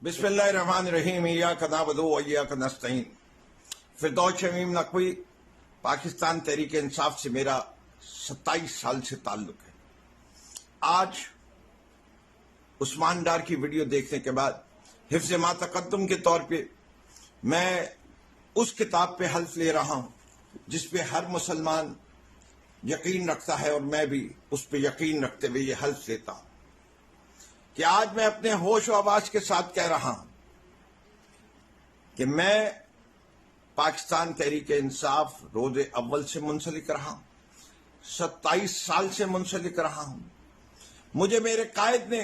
बिस्मिल्लाहिर्रहमानिर्रहीम इय्याक नअबुदु व इय्याक नस्तईन। फिरदौस शमीम नकवी, पाकिस्तान तहरीक इंसाफ से मेरा 27 साल से ताल्लुक है। आज उस्मान डार की वीडियो देखने के बाद हिफ्ज़ मा तक़द्दुम के तौर पे मैं उस किताब पे हल्फ ले रहा हूं जिस पे हर मुसलमान यकीन रखता है और मैं भी उस पे यकीन रखते हुए ये हल्फ लेता हूं कि आज मैं अपने होश व आवाज के साथ कह रहा हूं कि मैं पाकिस्तान तहरीक इंसाफ रोज़े अव्वल से मुंसलिक रहा हूं, 27 साल से मुंसलिक रहा हूं। मुझे मेरे कायद ने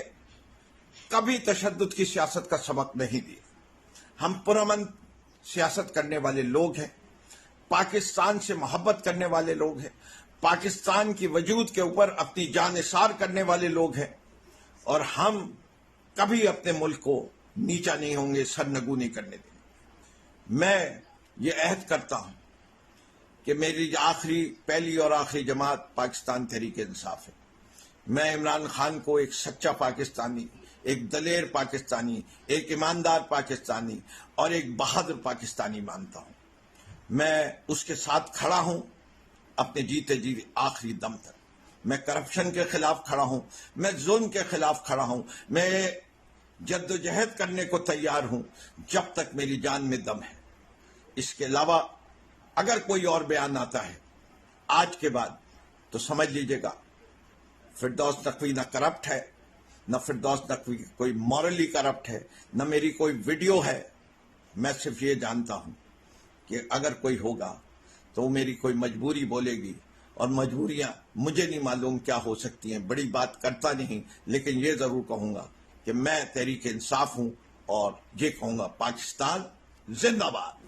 कभी तशद्दुद की सियासत का सबक नहीं दिया। हम पुरअमन सियासत करने वाले लोग हैं, पाकिस्तान से मोहब्बत करने वाले लोग हैं, पाकिस्तान की वजूद के ऊपर अपनी जान निसार करने वाले लोग हैं और हम कभी अपने मुल्क को नीचा नहीं होंगे, सरनगू नहीं करने देंगे। मैं ये अहद करता हूं कि मेरी पहली और आखिरी जमात पाकिस्तान तहरीक इंसाफ है। मैं इमरान खान को एक सच्चा पाकिस्तानी, एक दलेर पाकिस्तानी, एक ईमानदार पाकिस्तानी और एक बहादुर पाकिस्तानी मानता हूं। मैं उसके साथ खड़ा हूं अपने जीते जी आखिरी दम तक। मैं करप्शन के खिलाफ खड़ा हूं, मैं जुल्म के खिलाफ खड़ा हूं, मैं जद्दोजहद करने को तैयार हूं जब तक मेरी जान में दम है। इसके अलावा अगर कोई और बयान आता है आज के बाद तो समझ लीजिएगा फिरदौस नकवी न करप्ट है, न फिरदौस नकवी कोई मॉरली करप्ट है, न मेरी कोई वीडियो है। मैं सिर्फ ये जानता हूं कि अगर कोई होगा तो वो मेरी कोई मजबूरी बोलेगी और मजबूरियां मुझे नहीं मालूम क्या हो सकती हैं। बड़ी बात करता नहीं, लेकिन ये जरूर कहूंगा कि मैं तहरीक इंसाफ हूं और ये कहूंगा पाकिस्तान जिंदाबाद।